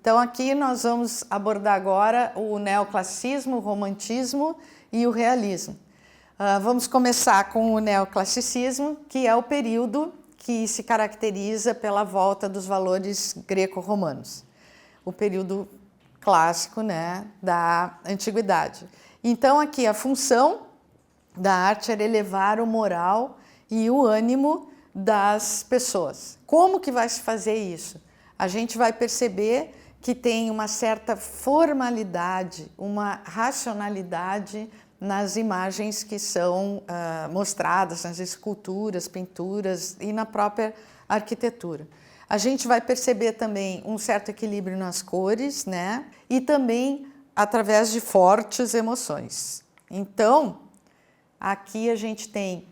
Então aqui nós vamos abordar agora o neoclassicismo, o romantismo e o realismo. Vamos começar com o neoclassicismo, que é o período que se caracteriza pela volta dos valores greco-romanos. O período clássico, né, da antiguidade. Então aqui a função da arte era elevar o moral e o ânimo das pessoas. Como que vai se fazer isso? A gente vai perceber que tem uma certa formalidade, uma racionalidade nas imagens que são mostradas, nas esculturas, pinturas e na própria arquitetura. A gente vai perceber também um certo equilíbrio nas cores, né? E também através de fortes emoções. Então, aqui a gente tem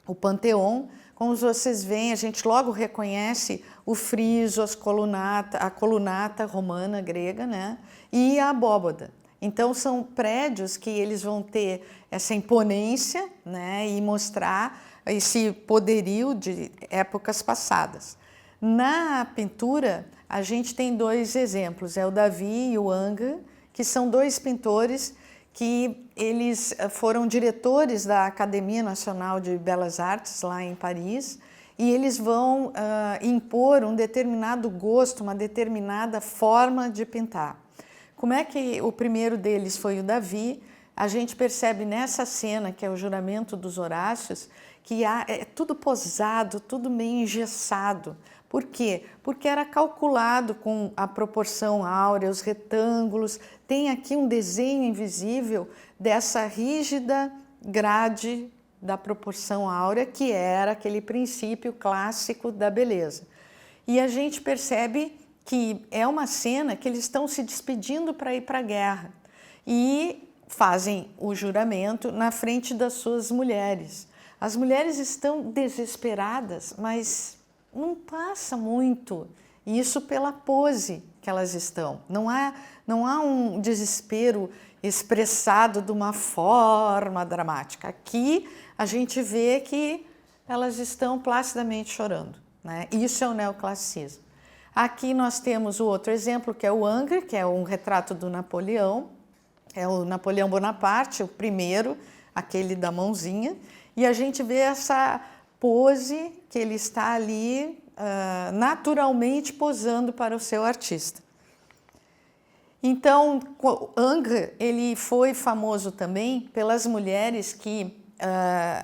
o Panteão. Como vocês veem, a gente logo reconhece o friso, a colunata romana, grega, né? E a abóbada. Então, são prédios que eles vão ter essa imponência, né? E mostrar esse poderio de épocas passadas. Na pintura, a gente tem dois exemplos, é o Davi e o Ingres, que são dois pintores que eles foram diretores da Academia Nacional de Belas Artes, lá em Paris, e eles vão impor um determinado gosto, uma determinada forma de pintar. Como é que o primeiro deles foi o Davi? A gente percebe nessa cena, que é o juramento dos Horácios, que é tudo posado, tudo meio engessado. Por quê? Porque era calculado com a proporção áurea, os retângulos. Tem aqui um desenho invisível dessa rígida grade da proporção áurea, que era aquele princípio clássico da beleza. E a gente percebe que é uma cena que eles estão se despedindo para ir para a guerra e fazem o juramento na frente das suas mulheres. As mulheres estão desesperadas, mas não passa muito isso pela pose que elas estão. Não há um desespero expressado de uma forma dramática. Aqui a gente vê que elas estão placidamente chorando, né? Isso é o neoclassicismo. Aqui nós temos o outro exemplo, que é o Ingres, que é um retrato do Napoleão. É o Napoleão Bonaparte, o primeiro, aquele da mãozinha. E a gente vê essa pose que ele está ali naturalmente posando para o seu artista. Então, Ingres, ele foi famoso também pelas mulheres que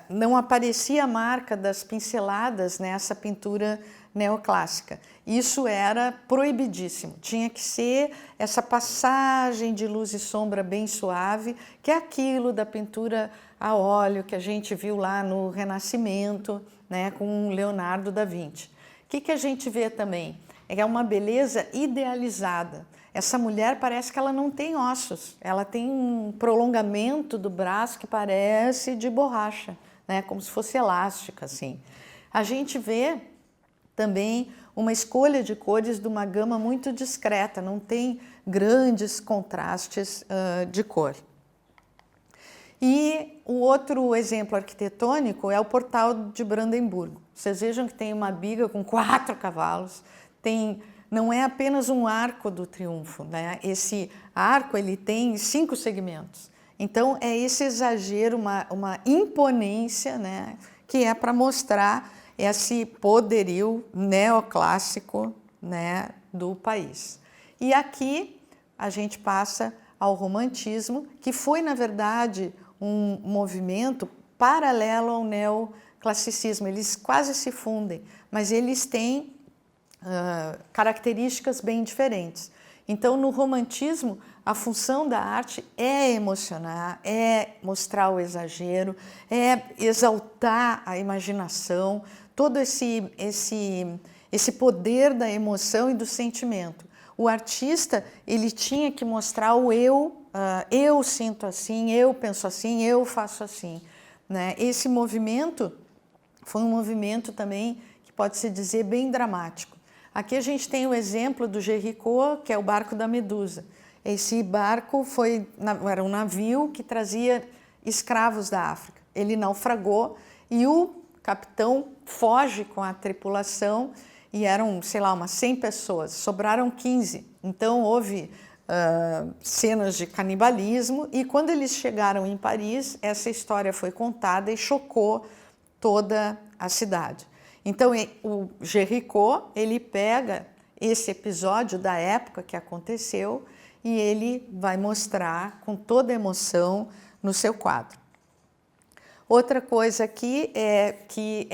não aparecia a marca das pinceladas nessa pintura neoclássica. Isso era proibidíssimo, tinha que ser essa passagem de luz e sombra bem suave, que é aquilo da pintura a óleo que a gente viu lá no Renascimento, né, com Leonardo da Vinci. O que a gente vê também? É uma beleza idealizada. Essa mulher parece que ela não tem ossos, ela tem um prolongamento do braço que parece de borracha, né, como se fosse elástica, assim. A gente vê também uma escolha de cores de uma gama muito discreta, não tem grandes contrastes de cor. E o outro exemplo arquitetônico é o Portal de Brandemburgo. Vocês vejam que tem uma biga com 4 cavalos, não é apenas um arco do triunfo, né? Esse arco ele tem 5 segmentos. Então é esse exagero, uma imponência, né? Que é para mostrar esse poderio neoclássico, né, do país. E aqui a gente passa ao romantismo, que foi, na verdade, um movimento paralelo ao neoclassicismo. Eles quase se fundem, mas eles têm características bem diferentes. Então, no romantismo, a função da arte é emocionar, é mostrar o exagero, é exaltar a imaginação, todo esse poder da emoção e do sentimento. O artista, ele tinha que mostrar o eu sinto assim, eu penso assim, eu faço assim, né? Esse movimento foi um movimento também que pode-se dizer bem dramático. Aqui a gente tem o exemplo do Géricault, que é o barco da Medusa. Esse barco era um navio que trazia escravos da África. Ele naufragou e o capitão foge com a tripulação e eram, sei lá, umas 100 pessoas, sobraram 15. Então houve cenas de canibalismo, e quando eles chegaram em Paris, essa história foi contada e chocou toda a cidade. Então o Géricault, ele pega esse episódio da época que aconteceu e ele vai mostrar com toda a emoção no seu quadro. Outra coisa aqui é que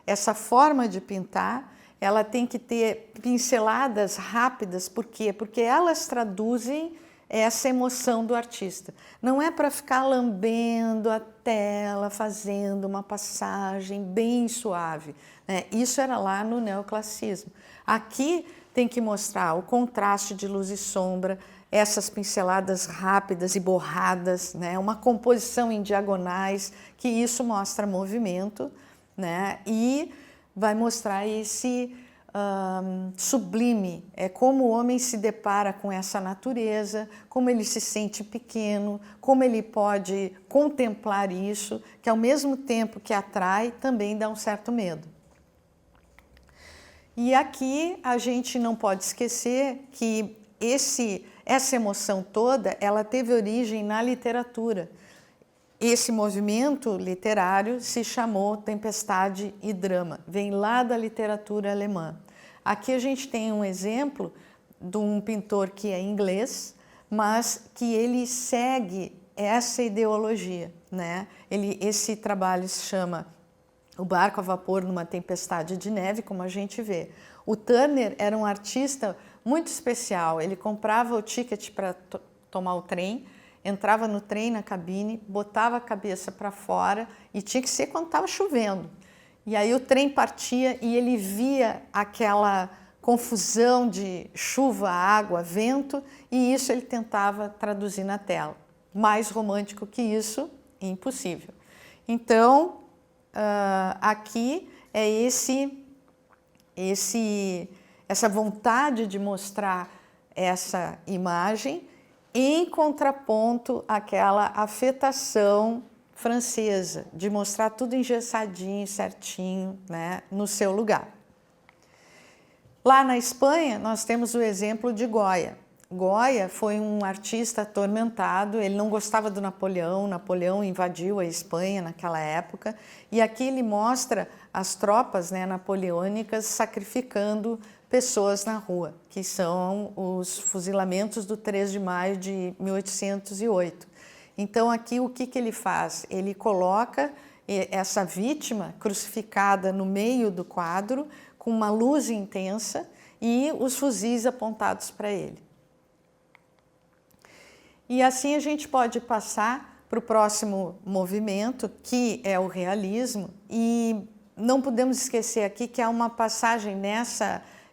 essa forma de pintar, ela tem que ter pinceladas rápidas. Por quê? Porque elas traduzem essa emoção do artista. Não é para ficar lambendo a tela, fazendo uma passagem bem suave, né? Isso era lá no neoclassicismo. Aqui tem que mostrar o contraste de luz e sombra, essas pinceladas rápidas e borradas, né? Uma composição em diagonais, que isso mostra movimento, né? E vai mostrar esse sublime, é como o homem se depara com essa natureza, como ele se sente pequeno, como ele pode contemplar isso, que ao mesmo tempo que atrai, também dá um certo medo. E aqui a gente não pode esquecer que essa emoção toda, ela teve origem na literatura. Esse movimento literário se chamou Tempestade e Drama, vem lá da literatura alemã. Aqui a gente tem um exemplo de um pintor que é inglês, mas que ele segue essa ideologia, né? Esse trabalho se chama O Barco a Vapor numa Tempestade de Neve, como a gente vê. O Turner era um artista muito especial, ele comprava o ticket para tomar o trem, entrava no trem, na cabine, botava a cabeça para fora, e tinha que ser quando estava chovendo. E aí o trem partia e ele via aquela confusão de chuva, água, vento, e isso ele tentava traduzir na tela. Mais romântico que isso, impossível. Então, aqui é essa vontade de mostrar essa imagem em contraponto àquela afetação francesa, de mostrar tudo engessadinho, certinho, né, no seu lugar. Lá na Espanha, nós temos o exemplo de Goya. Goya foi um artista atormentado, ele não gostava do Napoleão, Napoleão invadiu a Espanha naquela época, e aqui ele mostra as tropas, né, napoleônicas sacrificando pessoas na rua, que são os fuzilamentos do 3 de maio de 1808. Então aqui o que ele faz? Ele coloca essa vítima crucificada no meio do quadro, com uma luz intensa e os fuzis apontados para ele. E assim a gente pode passar para o próximo movimento, que é o realismo, e não podemos esquecer aqui que há uma passagem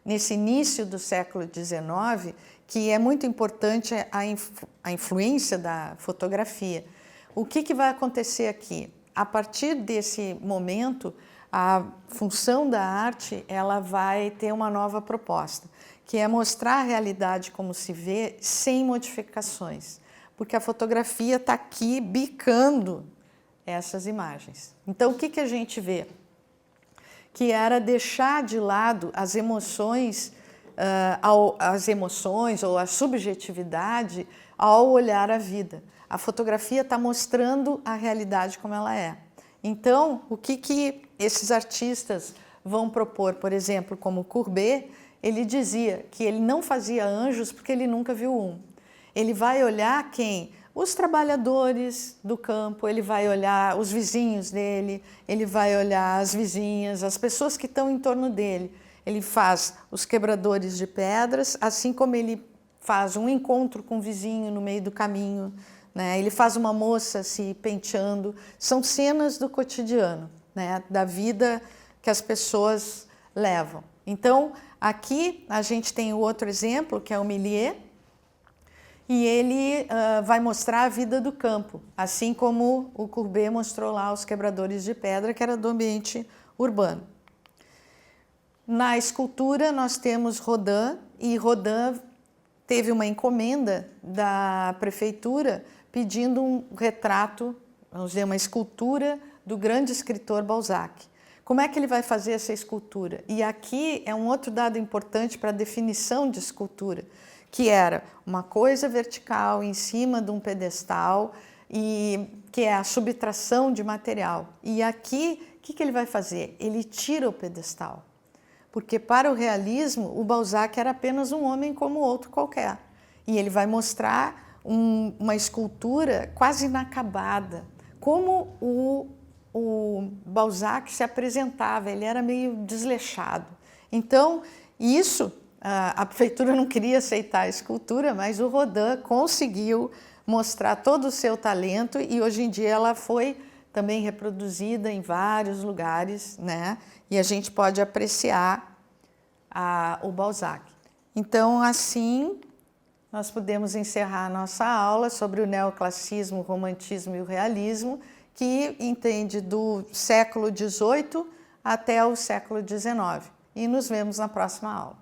nesse início do século XIX, que é muito importante a influência da fotografia. O que vai acontecer aqui? A partir desse momento, a função da arte ela vai ter uma nova proposta, que é mostrar a realidade como se vê, sem modificações, porque a fotografia está aqui bicando essas imagens. Então, o que a gente vê? Que era deixar de lado as emoções ou a subjetividade ao olhar a vida. A fotografia está mostrando a realidade como ela é. Então, o que esses artistas vão propor, por exemplo, como Courbet, ele dizia que ele não fazia anjos porque ele nunca viu um. Ele vai olhar quem? Os trabalhadores do campo, ele vai olhar os vizinhos dele, ele vai olhar as vizinhas, as pessoas que estão em torno dele. Ele faz os quebradores de pedras, assim como ele faz um encontro com um vizinho no meio do caminho, né? Ele faz uma moça se penteando. São cenas do cotidiano, né? Da vida que as pessoas levam. Então, aqui a gente tem o outro exemplo, que é o Millet, e ele vai mostrar a vida do campo, assim como o Courbet mostrou lá os quebradores de pedra, que era do ambiente urbano. Na escultura nós temos Rodin, e Rodin teve uma encomenda da prefeitura pedindo um retrato, vamos dizer, uma escultura do grande escritor Balzac. Como é que ele vai fazer essa escultura? E aqui é um outro dado importante para a definição de escultura, que era uma coisa vertical em cima de um pedestal, e que é a subtração de material. E aqui, o que ele vai fazer? Ele tira o pedestal. Porque para o realismo, o Balzac era apenas um homem como outro qualquer. E ele vai mostrar uma escultura quase inacabada, como o Balzac se apresentava, ele era meio desleixado. Então, isso, a prefeitura não queria aceitar a escultura, mas o Rodin conseguiu mostrar todo o seu talento e hoje em dia ela foi também reproduzida em vários lugares, né? E a gente pode apreciar o Balzac. Então, assim, nós podemos encerrar a nossa aula sobre o neoclassicismo, o romantismo e o realismo, que entende do século XVIII até o século XIX. E nos vemos na próxima aula.